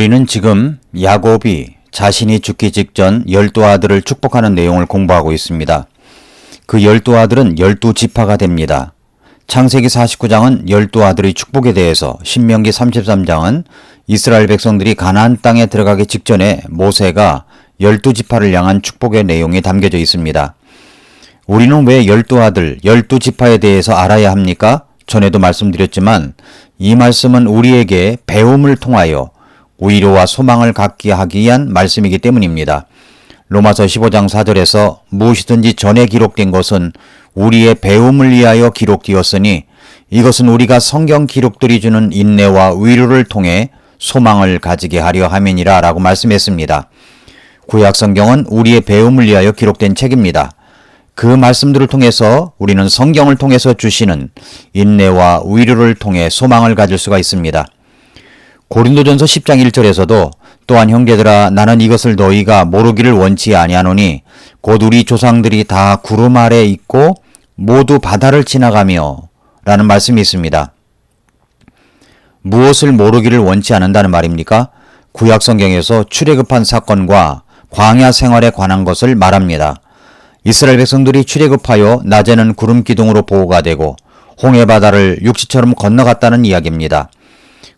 우리는 지금 야곱이 자신이 죽기 직전 12아들을 축복하는 내용을 공부하고 있습니다. 그 12아들은 12지파가 됩니다. 창세기 49장은 12아들의 축복에 대해서, 신명기 33장은 이스라엘 백성들이 가나안 땅에 들어가기 직전에 모세가 12지파를 향한 축복의 내용이 담겨져 있습니다. 우리는 왜 12아들, 12지파에 대해서 알아야 합니까? 전에도 말씀드렸지만 이 말씀은 우리에게 배움을 통하여 위로와 소망을 갖게 하기 위한 말씀이기 때문입니다. 로마서 15장 4절에서 무엇이든지 전에 기록된 것은 우리의 배움을 위하여 기록되었으니 이것은 우리가 성경 기록들이 주는 인내와 위로를 통해 소망을 가지게 하려 함이니라 라고 말씀했습니다. 구약 성경은 우리의 배움을 위하여 기록된 책입니다. 그 말씀들을 통해서 우리는 성경을 통해서 주시는 인내와 위로를 통해 소망을 가질 수가 있습니다. 고린도전서 10장 1절에서도 또한 형제들아 나는 이것을 너희가 모르기를 원치 아니하노니 곧 우리 조상들이 다 구름 아래 있고 모두 바다를 지나가며 라는 말씀이 있습니다. 무엇을 모르기를 원치 않는다는 말입니까? 구약 성경에서 출애굽한 사건과 광야 생활에 관한 것을 말합니다. 이스라엘 백성들이 출애굽하여 낮에는 구름 기둥으로 보호가 되고 홍해 바다를 육지처럼 건너갔다는 이야기입니다.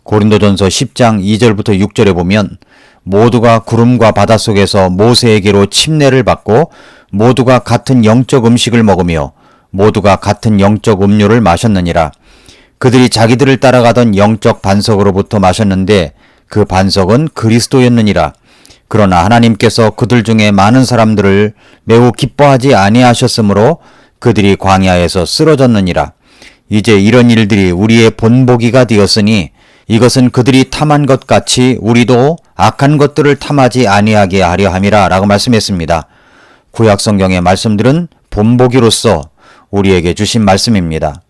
고린도전서 10장 2절부터 6절에 보면 모두가 구름과 바다 속에서 모세에게로 침례를 받고 모두가 같은 영적 음식을 먹으며 모두가 같은 영적 음료를 마셨느니라. 그들이 자기들을 따라가던 영적 반석으로부터 마셨는데 그 반석은 그리스도였느니라. 그러나 하나님께서 그들 중에 많은 사람들을 매우 기뻐하지 아니하셨으므로 그들이 광야에서 쓰러졌느니라. 이제 이런 일들이 우리의 본보기가 되었으니 이것은 그들이 탐한 것 같이 우리도 악한 것들을 탐하지 아니하게 하려 함이라 라고 말씀했습니다. 구약 성경의 말씀들은 본보기로서 우리에게 주신 말씀입니다.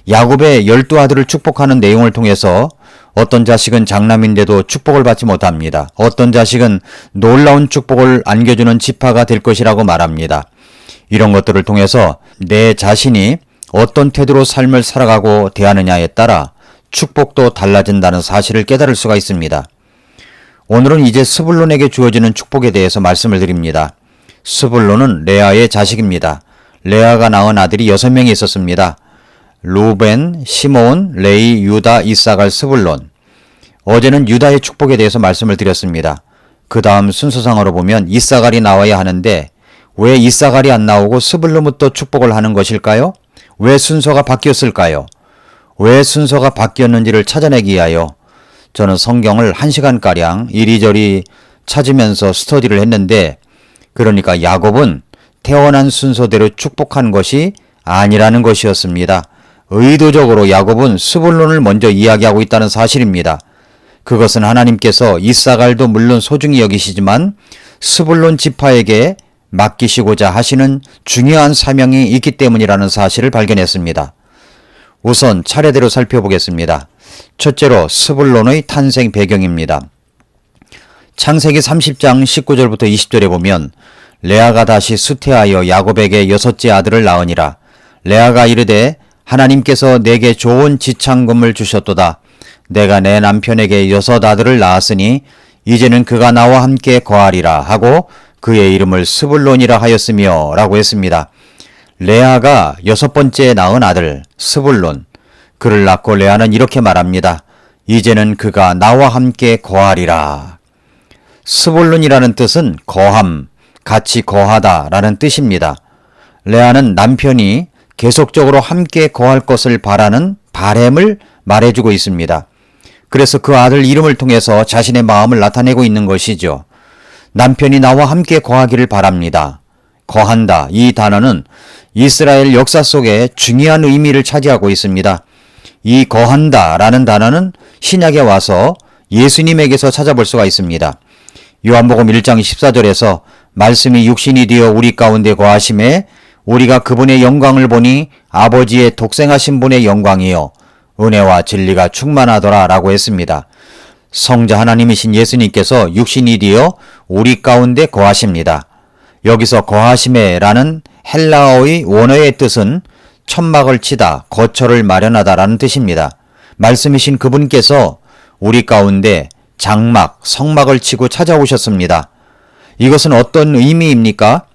야곱의 12아들을 축복하는 내용을 통해서 어떤 자식은 장남인데도 축복을 받지 못합니다. 어떤 자식은 놀라운 축복을 안겨주는 지파가 될 것이라고 말합니다. 이런 것들을 통해서 내 자신이 어떤 태도로 삶을 살아가고 대하느냐에 따라 축복도 달라진다는 사실을 깨달을 수가 있습니다. 오늘은 이제 스불론에게 주어지는 축복에 대해서 말씀을 드립니다. 스불론은 레아의 자식입니다. 레아가 낳은 아들이 6명이 있었습니다. 루벤, 시몬, 레이, 유다, 이사갈, 스불론. 어제는 유다의 축복에 대해서 말씀을 드렸습니다. 그 다음 순서상으로 보면 이사갈이 나와야 하는데 왜 이사갈이 안 나오고 스불론부터 축복을 하는 것일까요? 왜 순서가 바뀌었을까요? 왜 순서가 바뀌었는지를 찾아내기 위하여 저는 성경을 1시간가량 이리저리 찾으면서 스터디를 했는데, 그러니까 야곱은 태어난 순서대로 축복한 것이 아니라는 것이었습니다. 의도적으로 야곱은 스불론을 먼저 이야기하고 있다는 사실입니다. 그것은 하나님께서 이사갈도 물론 소중히 여기시지만 스불론 지파에게 맡기시고자 하시는 중요한 사명이 있기 때문이라는 사실을 발견했습니다. 우선 차례대로 살펴보겠습니다. 첫째로 스불론의 탄생 배경입니다. 창세기 30장 19절부터 20절에 보면 레아가 다시 수태하여 야곱에게 6째 아들을 낳으니라. 레아가 이르되 하나님께서 내게 좋은 지창금을 주셨도다. 내가 내 남편에게 6 아들을 낳았으니 이제는 그가 나와 함께 거하리라 하고 그의 이름을 스불론이라 하였으며 라고 했습니다. 레아가 6번째 낳은 아들 스불론, 그를 낳고 레아는 이렇게 말합니다. 이제는 그가 나와 함께 거하리라. 스불론이라는 뜻은 거함, 같이 거하다 라는 뜻입니다. 레아는 남편이 계속적으로 함께 거할 것을 바라는 바램을 말해주고 있습니다. 그래서 그 아들 이름을 통해서 자신의 마음을 나타내고 있는 것이죠. 남편이 나와 함께 거하기를 바랍니다. 거한다, 이 단어는 이스라엘 역사 속에 중요한 의미를 차지하고 있습니다. 이 거한다 라는 단어는 신약에 와서 예수님에게서 찾아볼 수가 있습니다. 요한복음 1장 14절에서 말씀이 육신이 되어 우리 가운데 거하심에 우리가 그분의 영광을 보니 아버지의 독생하신 분의 영광이요 은혜와 진리가 충만하더라 라고 했습니다. 성자 하나님이신 예수님께서 육신이 되어 우리 가운데 거하십니다. 여기서 거하심에 라는 헬라어의 원어의 뜻은 천막을 치다, 거처를 마련하다 라는 뜻입니다. 말씀이신 그분께서 우리 가운데 장막, 성막을 치고 찾아오셨습니다. 이것은 어떤 의미입니까?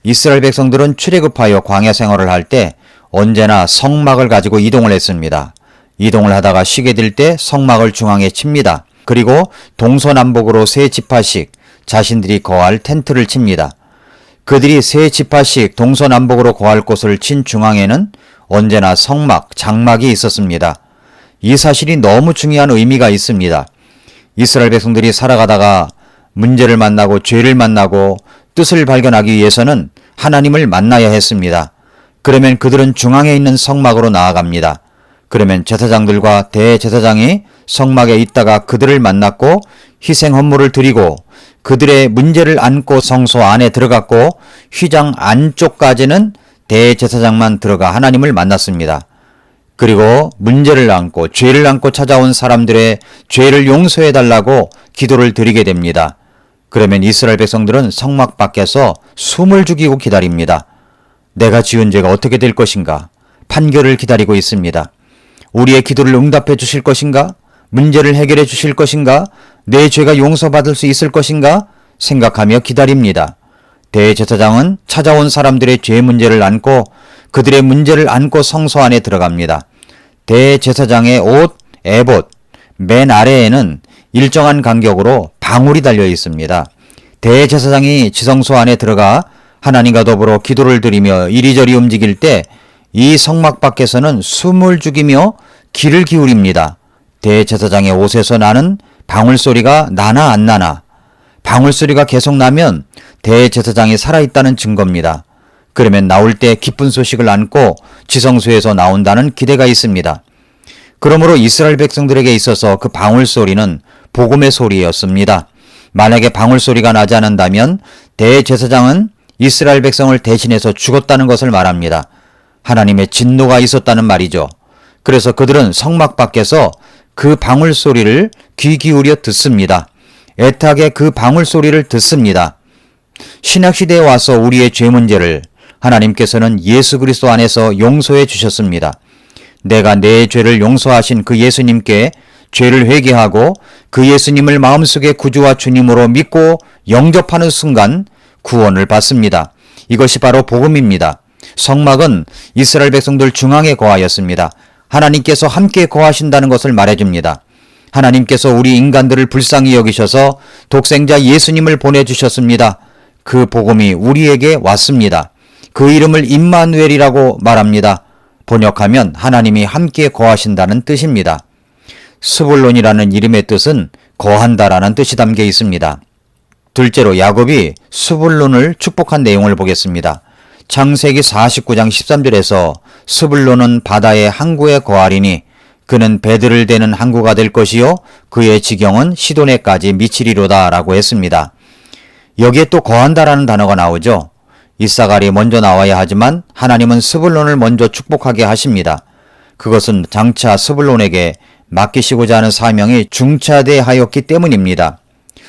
이스라엘 백성들은 출애굽하여 광야 생활을 할 때 언제나 성막을 가지고 이동을 했습니다. 이동을 하다가 쉬게 될 때 성막을 중앙에 칩니다. 그리고 동서남북으로 세 지파씩 자신들이 거할 텐트를 칩니다. 그들이 세 지파씩 동서남북으로 거할 곳을 친 중앙에는 언제나 성막, 장막이 있었습니다. 이 사실이 너무 중요한 의미가 있습니다. 이스라엘 백성들이 살아가다가 문제를 만나고 죄를 만나고 뜻을 발견하기 위해서는 하나님을 만나야 했습니다. 그러면 그들은 중앙에 있는 성막으로 나아갑니다. 그러면 제사장들과 대제사장이 성막에 있다가 그들을 만났고 희생 헌물을 드리고 그들의 문제를 안고 성소 안에 들어갔고 휘장 안쪽까지는 대제사장만 들어가 하나님을 만났습니다. 그리고 문제를 안고 죄를 안고 찾아온 사람들의 죄를 용서해 달라고 기도를 드리게 됩니다. 그러면 이스라엘 백성들은 성막 밖에서 숨을 죽이고 기다립니다. 내가 지은 죄가 어떻게 될 것인가? 판결을 기다리고 있습니다. 우리의 기도를 응답해 주실 것인가? 문제를 해결해 주실 것인가? 내 죄가 용서받을 수 있을 것인가? 생각하며 기다립니다. 대제사장은 찾아온 사람들의 죄 문제를 안고 그들의 문제를 안고 성소 안에 들어갑니다. 대제사장의 옷, 에봇, 맨 아래에는 일정한 간격으로 방울이 달려 있습니다. 대제사장이 지성소 안에 들어가 하나님과 더불어 기도를 드리며 이리저리 움직일 때 이 성막 밖에서는 숨을 죽이며 귀를 기울입니다. 대제사장의 옷에서 나는 방울 소리가 나나 안 나나. 방울 소리가 계속 나면 대제사장이 살아있다는 증거입니다. 그러면 나올 때 기쁜 소식을 안고 지성소에서 나온다는 기대가 있습니다. 그러므로 이스라엘 백성들에게 있어서 그 방울 소리는 복음의 소리였습니다. 만약에 방울 소리가 나지 않는다면 대제사장은 이스라엘 백성을 대신해서 죽었다는 것을 말합니다. 하나님의 진노가 있었다는 말이죠. 그래서 그들은 성막 밖에서 그 방울 소리를 귀 기울여 듣습니다. 애타게 그 방울 소리를 듣습니다. 신약시대에 와서 우리의 죄 문제를 하나님께서는 예수 그리스도 안에서 용서해 주셨습니다. 내가 내 죄를 용서하신 그 예수님께 죄를 회개하고 그 예수님을 마음속에 구주와 주님으로 믿고 영접하는 순간 구원을 받습니다. 이것이 바로 복음입니다. 성막은 이스라엘 백성들 중앙에 거하였습니다. 하나님께서 함께 거하신다는 것을 말해줍니다. 하나님께서 우리 인간들을 불쌍히 여기셔서 독생자 예수님을 보내주셨습니다. 그 복음이 우리에게 왔습니다. 그 이름을 임마누엘이라고 말합니다. 번역하면 하나님이 함께 거하신다는 뜻입니다. 스불론이라는 이름의 뜻은 거한다라는 뜻이 담겨 있습니다. 둘째로 야곱이 스불론을 축복한 내용을 보겠습니다. 창세기 49장 13절에서 스불론은 바다의 항구에 거하리니 그는 배들을 대는 항구가 될 것이요 그의 지경은 시도네까지 미치리로다 라고 했습니다. 여기에 또 거한다라는 단어가 나오죠. 이사갈이 먼저 나와야 하지만 하나님은 스불론을 먼저 축복하게 하십니다. 그것은 장차 스불론에게 맡기시고자 하는 사명이 중차대하였기 때문입니다.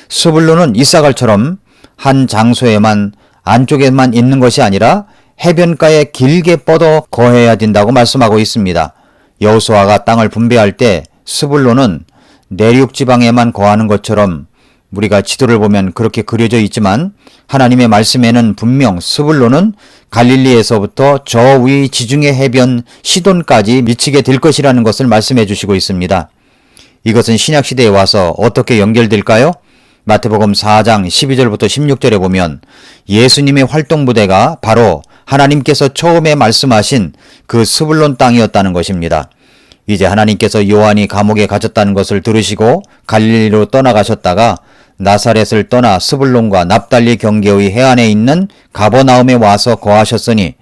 스불론은 이사갈처럼 한 장소에만 안쪽에만 있는 것이 아니라 해변가에 길게 뻗어 거해야 된다고 말씀하고 있습니다. 여호수아가 땅을 분배할 때 스불론은 내륙 지방에만 거하는 것처럼 우리가 지도를 보면 그렇게 그려져 있지만 하나님의 말씀에는 분명 스불론은 갈릴리에서부터 저 위 지중해 해변 시돈까지 미치게 될 것이라는 것을 말씀해 주시고 있습니다. 이것은 신약시대에 와서 어떻게 연결될까요? 마태복음 4장 12절부터 16절에 보면 예수님의 활동 부대가 바로 하나님께서 처음에 말씀하신 그 스불론 땅이었다는 것입니다. 이제 하나님께서 요한이 감옥에 갇혔다는 것을 들으시고 갈릴리로 떠나가셨다가 나사렛을 떠나 스불론과 납달리 경계의 해안에 있는 가버나움에 와서 거하셨으니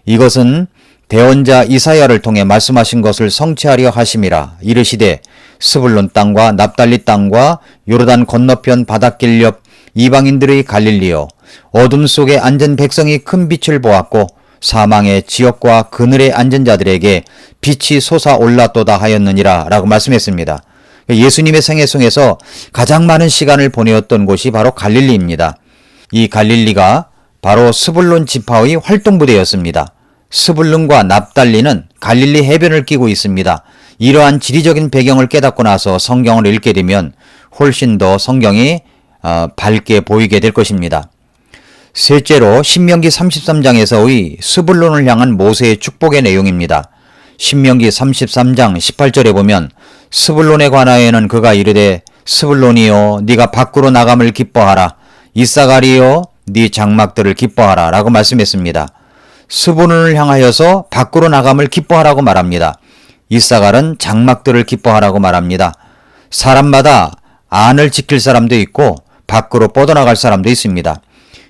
이것은 대언자 이사야를 통해 말씀하신 것을 성취하려 하심이라. 이르시되 스불론 땅과 납달리 땅과 요르단 건너편 바닷길 옆 이방인들의 갈릴리요 어둠 속에 앉은 백성이 큰 빛을 보았고 사망의 지역과 그늘에 앉은 자들에게 빛이 솟아올랐도다 하였느니라 라고 말씀했습니다. 예수님의 생애 속에서 가장 많은 시간을 보내었던 곳이 바로 갈릴리입니다. 이 갈릴리가 바로 스불론 지파의 활동부대였습니다. 스불론과 납달리는 갈릴리 해변을 끼고 있습니다. 이러한 지리적인 배경을 깨닫고 나서 성경을 읽게 되면 훨씬 더 성경이 밝게 보이게 될 것입니다. 셋째로 신명기 33장에서의 스불론을 향한 모세의 축복의 내용입니다. 신명기 33장 18절에 보면 스불론에 관하여는 그가 이르되 스불론이여 네가 밖으로 나감을 기뻐하라. 이사가리여 네 장막들을 기뻐하라 라고 말씀했습니다. 스불론을 향하여서 밖으로 나감을 기뻐하라고 말합니다. 이사갈은 장막들을 기뻐하라고 말합니다. 사람마다 안을 지킬 사람도 있고 밖으로 뻗어나갈 사람도 있습니다.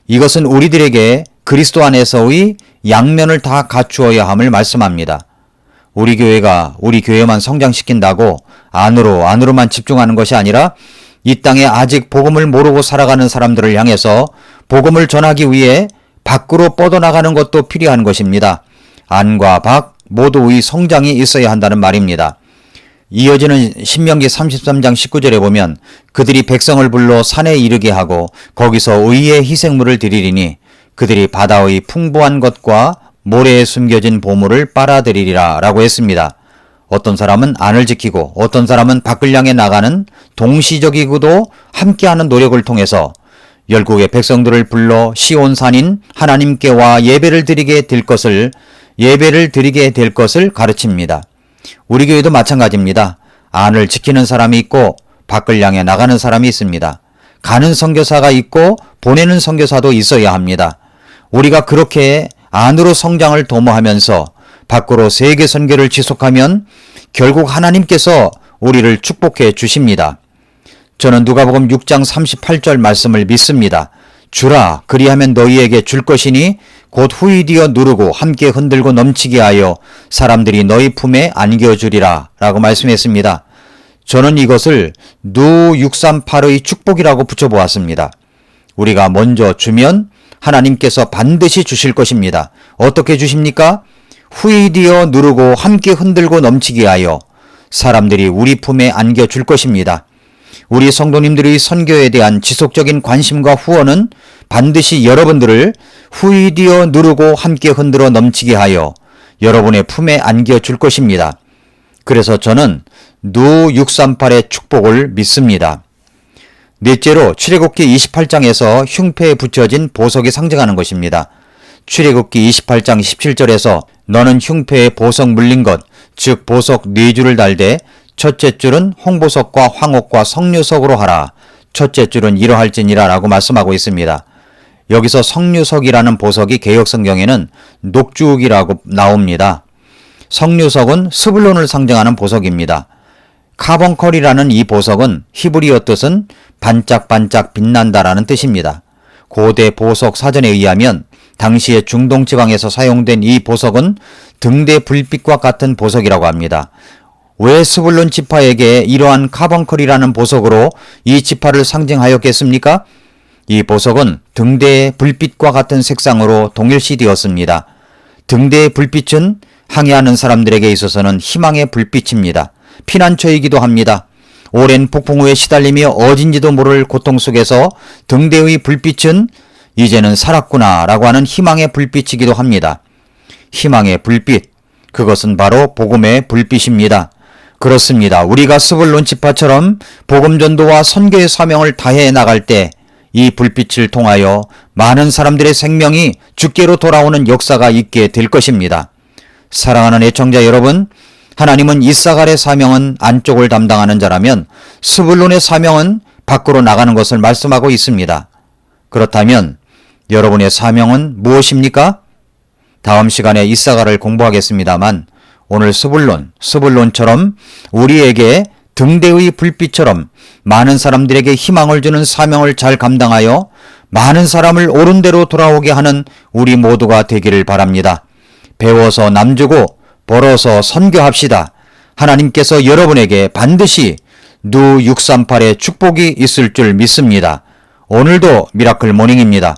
이것은 우리들에게 그리스도 안에서의 양면을 다 갖추어야 함을 말씀합니다. 우리 교회가 우리 교회만 성장시킨다고 안으로만 집중하는 것이 아니라 이 땅에 아직 복음을 모르고 살아가는 사람들을 향해서 복음을 전하기 위해 밖으로 뻗어나가는 것도 필요한 것입니다. 안과 밖 모두의 성장이 있어야 한다는 말입니다. 이어지는 신명기 33장 19절에 보면 그들이 백성을 불러 산에 이르게 하고 거기서 의의 희생물을 드리리니 그들이 바다의 풍부한 것과 모래에 숨겨진 보물을 빨아들이리라 라고 했습니다. 어떤 사람은 안을 지키고 어떤 사람은 밖을 향해 나가는 동시적이고도 함께하는 노력을 통해서 열국의 백성들을 불러 시온산인 하나님께와 예배를 드리게 될 것을 가르칩니다. 우리 교회도 마찬가지입니다. 안을 지키는 사람이 있고 밖을 향해 나가는 사람이 있습니다. 가는 선교사가 있고 보내는 선교사도 있어야 합니다. 우리가 그렇게 안으로 성장을 도모하면서 밖으로 세계 선교를 지속하면 결국 하나님께서 우리를 축복해 주십니다. 저는 누가복음 6장 38절 말씀을 믿습니다. 주라 그리하면 너희에게 줄 것이니 곧 후이디어 누르고 함께 흔들고 넘치게 하여 사람들이 너희 품에 안겨주리라 라고 말씀했습니다. 저는 이것을 누 638의 축복이라고 붙여보았습니다. 우리가 먼저 주면 하나님께서 반드시 주실 것입니다. 어떻게 주십니까? 후이디어 누르고 함께 흔들고 넘치게 하여 사람들이 우리 품에 안겨줄 것입니다. 우리 성도님들의 선교에 대한 지속적인 관심과 후원은 반드시 여러분들을 후이디어 누르고 함께 흔들어 넘치게 하여 여러분의 품에 안겨줄 것입니다. 그래서 저는 누 638의 축복을 믿습니다. 넷째로 출애굽기 28장에서 흉패에 붙여진 보석이 상징하는 것입니다. 출애굽기 28장 17절에서 너는 흉패에 보석 물린 것, 즉 보석 4줄을 달되 첫째 줄은 홍보석과 황옥과 석류석으로 하라. 첫째 줄은 이러할지니라 라고 말씀하고 있습니다. 여기서 석류석이라는 보석이 개역성경에는 녹주욱이라고 나옵니다. 석류석은 스불론을 상징하는 보석입니다. 카본컬이라는 이 보석은 히브리어 뜻은 반짝반짝 빛난다라는 뜻입니다. 고대 보석 사전에 의하면 당시의 중동 지방에서 사용된 이 보석은 등대 불빛과 같은 보석이라고 합니다. 왜 스불론 지파에게 이러한 카본컬이라는 보석으로 이 지파를 상징하였겠습니까? 이 보석은 등대의 불빛과 같은 색상으로 동일시되었습니다. 등대의 불빛은 항해하는 사람들에게 있어서는 희망의 불빛입니다. 피난처이기도 합니다. 오랜 폭풍 후에 시달리며 어딘지도 모를 고통 속에서 등대의 불빛은 이제는 살았구나 라고 하는 희망의 불빛이기도 합니다. 희망의 불빛, 그것은 바로 복음의 불빛입니다. 그렇습니다. 우리가 스불론 지파처럼 복음 전도와 선교의 사명을 다해 나갈 때 이 불빛을 통하여 많은 사람들의 생명이 주께로 돌아오는 역사가 있게 될 것입니다. 사랑하는 애청자 여러분, 하나님은 이사갈의 사명은 안쪽을 담당하는 자라면 스불론의 사명은 밖으로 나가는 것을 말씀하고 있습니다. 그렇다면 여러분의 사명은 무엇입니까? 다음 시간에 이사갈을 공부하겠습니다만 오늘 스불론처럼 우리에게 등대의 불빛처럼 많은 사람들에게 희망을 주는 사명을 잘 감당하여 많은 사람을 옳은 대로 돌아오게 하는 우리 모두가 되기를 바랍니다. 배워서 남주고 벌어서 선교합시다. 하나님께서 여러분에게 반드시 누 638의 축복이 있을 줄 믿습니다. 오늘도 미라클 모닝입니다.